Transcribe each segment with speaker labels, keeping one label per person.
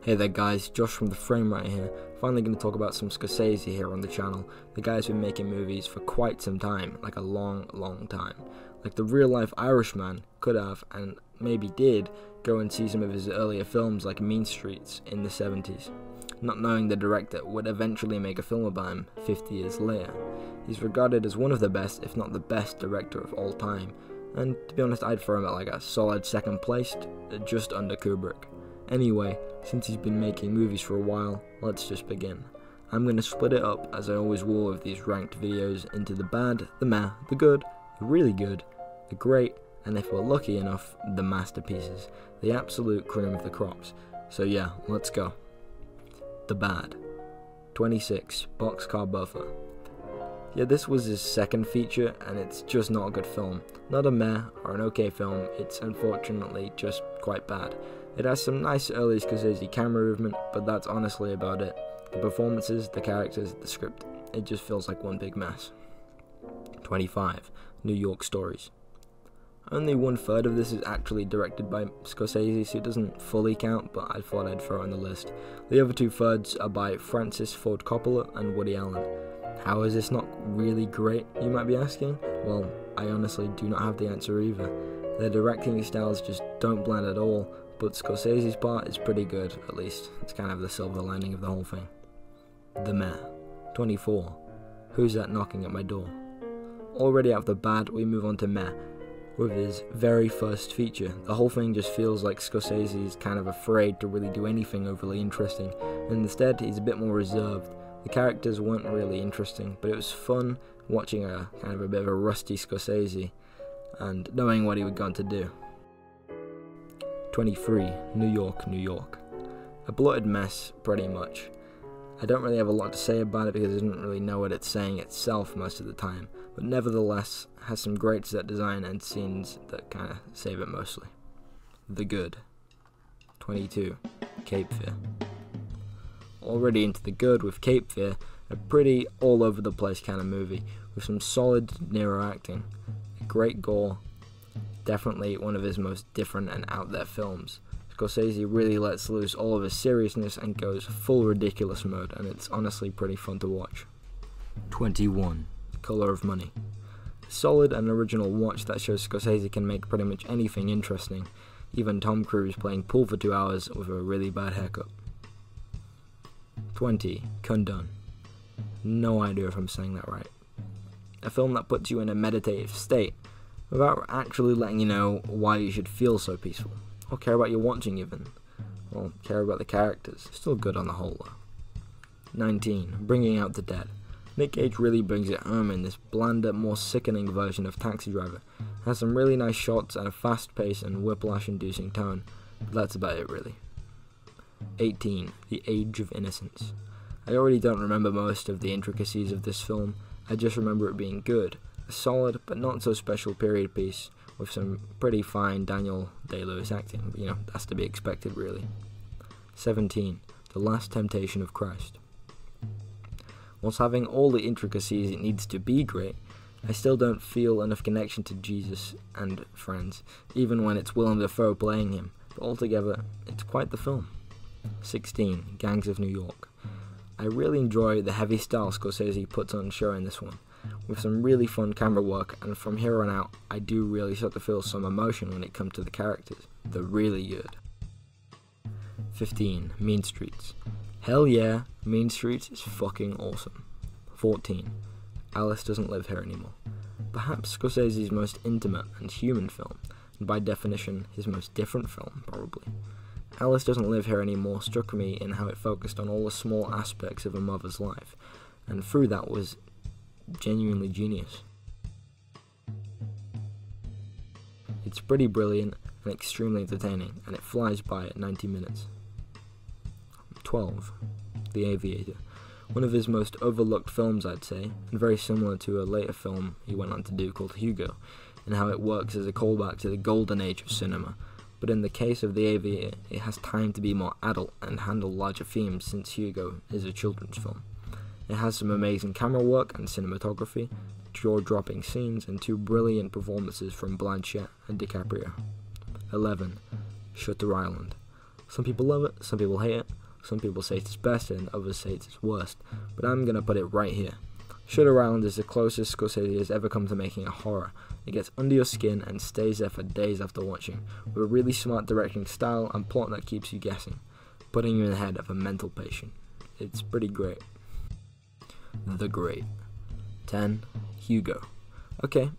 Speaker 1: Hey there guys, Josh from The Frame right here. Finally going to talk about some Scorsese here on the channel. The guy's been making movies for quite some time, like a long time. Like the real life Irishman could have, and maybe did, go and see some of his earlier films like Mean Streets in the 70s, not knowing the director would eventually make a film about him 50 years later. He's regarded as one of the best, if not the best director of all time, and to be honest I'd throw him at like a solid second place, just under Kubrick. Anyway, since he's been making movies for a while, let's just begin. I'm going to split it up, as I always will with these ranked videos, into the bad, the meh, the good, the really good, the great, and if we're lucky enough, the masterpieces, the absolute cream of the crops. So yeah, let's go. The bad. 26, Boxcar Buffer. Yeah, this was his second feature, and it's just not a good film. Not a meh or an okay film, it's unfortunately just quite bad. It has some nice early Scorsese camera movement, but that's honestly about it. The performances, the characters, the script, it just feels like one big mess. 25, New York Stories. Only 1/3 of this is actually directed by Scorsese, so it doesn't fully count, but I thought I'd throw it on the list. The other 2/3 are by Francis Ford Coppola and Woody Allen. How is this not really great, you might be asking? Well, I honestly do not have the answer either. Their directing styles just don't blend at all, but Scorsese's part is pretty good, at least. It's kind of the silver lining of the whole thing. The meh. 24. Who's That Knocking at My Door? Already out of the bad, we move on to meh. With his very first feature, the whole thing just feels like Scorsese is kind of afraid to really do anything overly interesting, and instead he's a bit more reserved. The characters weren't really interesting, but it was fun watching a kind of a bit of a rusty Scorsese, and knowing what he would go on to do. 23, New York, New York. A bloated mess, pretty much. I don't really have a lot to say about it because I didn't really know what it's saying itself most of the time, but nevertheless has some great set design and scenes that kind of save it mostly. The good. 22, Cape Fear. Already into the good with Cape Fear, a pretty all over the place kind of movie with some solid De Niro acting, great gore. Definitely one of his most different and out there films. Scorsese really lets loose all of his seriousness and goes full ridiculous mode, and it's honestly pretty fun to watch. 21, Color of Money. A solid and original watch that shows Scorsese can make pretty much anything interesting, even Tom Cruise playing pool for 2 hours with a really bad haircut. 20, Condone. No idea if I'm saying that right. A film that puts you in a meditative state, without actually letting you know why you should feel so peaceful, or care about your watching even, or care about the characters. Still good on the whole though. 19, Bringing Out the Dead. Nick Cage really brings it home in this blander, more sickening version of Taxi Driver. It has some really nice shots and a fast pace and whiplash-inducing tone, but that's about it really. 18, The Age of Innocence. I already don't remember most of the intricacies of this film, I just remember it being good. A solid but not so special period piece with some pretty fine Daniel Day-Lewis acting, you know, that's to be expected really. 17, The Last Temptation of Christ. Whilst having all the intricacies it needs to be great, I still don't feel enough connection to Jesus and friends, even when it's Willem Dafoe playing him, but altogether, it's quite the film. 16, Gangs of New York. I really enjoy the heavy style Scorsese puts on show in this one, with some really fun camera work, and from here on out, I do really start to feel some emotion when it comes to the characters. They're really good. 15, Mean Streets. Hell yeah, Mean Streets is fucking awesome. 14, Alice Doesn't Live Here Anymore. Perhaps Scorsese's most intimate and human film, and by definition, his most different film, probably. Alice Doesn't Live Here Anymore struck me in how it focused on all the small aspects of a mother's life, and through that was genuinely genius. It's pretty brilliant and extremely entertaining, and it flies by at 90 minutes. 12, The Aviator. One of his most overlooked films, I'd say, and very similar to a later film he went on to do called Hugo, and how it works as a callback to the golden age of cinema. But in the case of The Aviator, it has time to be more adult and handle larger themes since Hugo is a children's film. It has some amazing camera work and cinematography, jaw-dropping scenes, and 2 brilliant performances from Blanchett and DiCaprio. 11. Shutter Island. Some people love it, some people hate it. Some people say it's his best and others say it's his worst, but I'm gonna put it right here. Shutter Island is the closest Scorsese has ever come to making a horror. It gets under your skin and stays there for days after watching, with a really smart directing style and plot that keeps you guessing, putting you in the head of a mental patient. It's pretty great. The Great. 10. Hugo. Okay,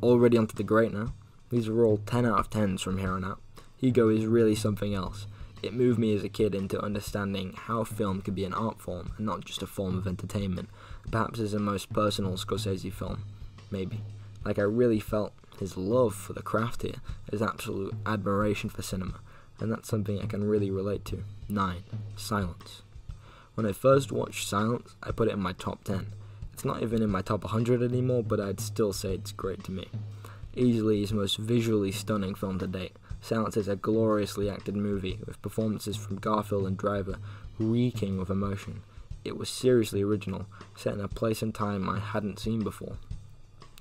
Speaker 1: already onto the Great now. These are all 10 out of 10s from here on out. Hugo is really something else. It moved me as a kid into understanding how film could be an art form and not just a form of entertainment. Perhaps it's the most personal Scorsese film. Maybe. Like, I really felt his love for the craft here, his absolute admiration for cinema, and that's something I can really relate to. 9. Silence. When I first watched Silence, I put it in my top 10. It's not even in my top 100 anymore, but I'd still say it's great to me. Easily his most visually stunning film to date. Silence is a gloriously acted movie, with performances from Garfield and Driver reeking with emotion. It was seriously original, set in a place and time I hadn't seen before.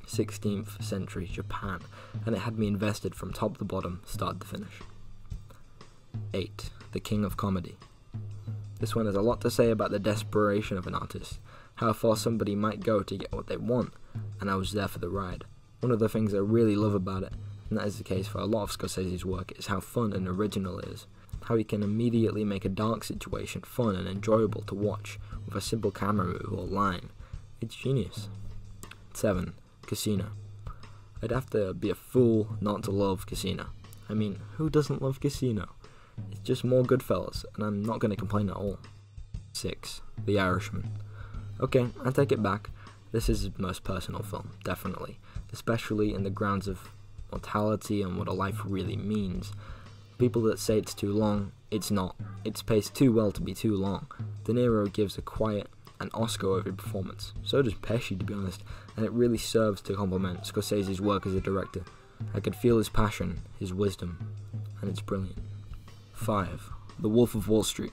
Speaker 1: 16th century Japan, and it had me invested from top to bottom, start to finish. 8. The King of Comedy. This one has a lot to say about the desperation of an artist, how far somebody might go to get what they want, and I was there for the ride. One of the things I really love about it, and that is the case for a lot of Scorsese's work, is how fun and original it is. How he can immediately make a dark situation fun and enjoyable to watch with a simple camera move or line. It's genius. 7. Casino. I'd have to be a fool not to love Casino. I mean, who doesn't love Casino? It's just more Goodfellas, and I'm not going to complain at all. 6. The Irishman. Okay, I take it back. This is his most personal film, definitely, especially in the grounds of mortality and what a life really means. People that say it's too long, it's not. It's paced too well to be too long. De Niro gives a quiet and Oscar-worthy performance. So does Pesci, to be honest, and it really serves to complement Scorsese's work as a director. I could feel his passion, his wisdom, and it's brilliant. 5. The Wolf of Wall Street.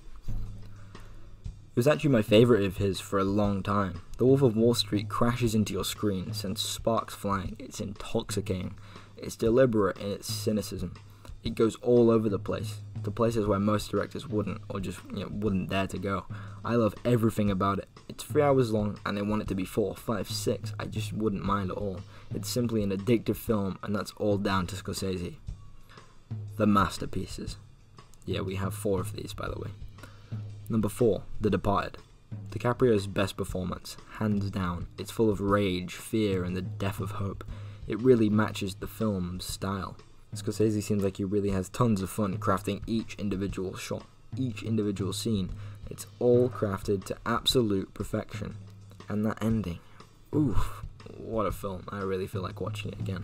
Speaker 1: It was actually my favourite of his for a long time. The Wolf of Wall Street crashes into your screen, sends sparks flying. It's intoxicating. It's deliberate in its cynicism. It goes all over the place, to places where most directors wouldn't, or just wouldn't dare to go. I love everything about it. It's 3 hours long, and I want it to be 4, 5, 6. I just wouldn't mind at all. It's simply an addictive film, and that's all down to Scorsese. The masterpieces. Yeah, we have 4 of these, by the way. Number 4, The Departed. DiCaprio's best performance, hands down. It's full of rage, fear, and the death of hope. It really matches the film's style. Scorsese seems like he really has tons of fun crafting each individual shot, each individual scene. It's all crafted to absolute perfection. And that ending, oof, what a film. I really feel like watching it again.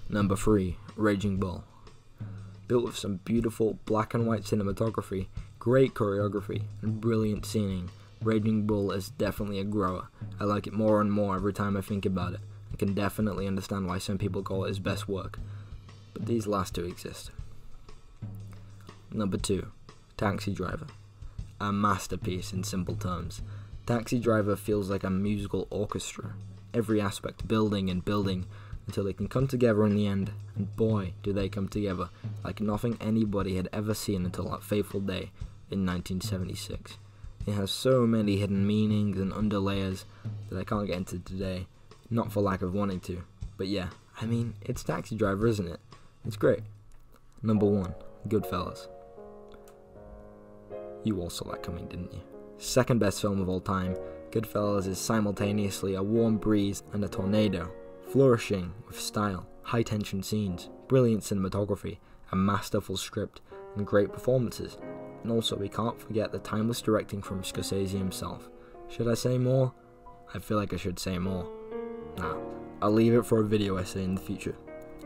Speaker 1: Number 3, Raging Bull. Built with some beautiful black and white cinematography, great choreography, and brilliant scening, Raging Bull is definitely a grower. I like it more and more every time I think about it. I can definitely understand why some people call it his best work. But these last 2 exist. Number 2, Taxi Driver. A masterpiece in simple terms. Taxi Driver feels like a musical orchestra. Every aspect building and building until they can come together in the end, and boy, do they come together like nothing anybody had ever seen until that fateful day in 1976. It has so many hidden meanings and underlayers that I can't get into today, not for lack of wanting to, but yeah, I mean, it's Taxi Driver, isn't it? It's great. Number 1, Goodfellas. You all saw that coming, didn't you? Second best film of all time, Goodfellas is simultaneously a warm breeze and a tornado, flourishing with style, high-tension scenes, brilliant cinematography, a masterful script, and great performances. And also, we can't forget the timeless directing from Scorsese himself. Should I say more? I feel like I should say more. Nah, I'll leave it for a video essay in the future.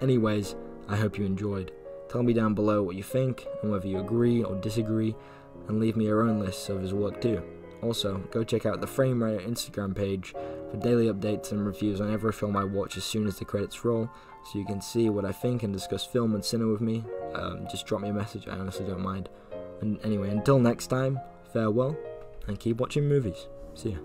Speaker 1: Anyways, I hope you enjoyed. Tell me down below what you think, and whether you agree or disagree, and leave me your own lists of his work too. Also, go check out the Frame Rate Instagram page for daily updates and reviews on every film I watch as soon as the credits roll, so you can see what I think and discuss film and cinema with me. Just drop me a message, I honestly don't mind. And anyway, until next time, farewell, and keep watching movies. See ya.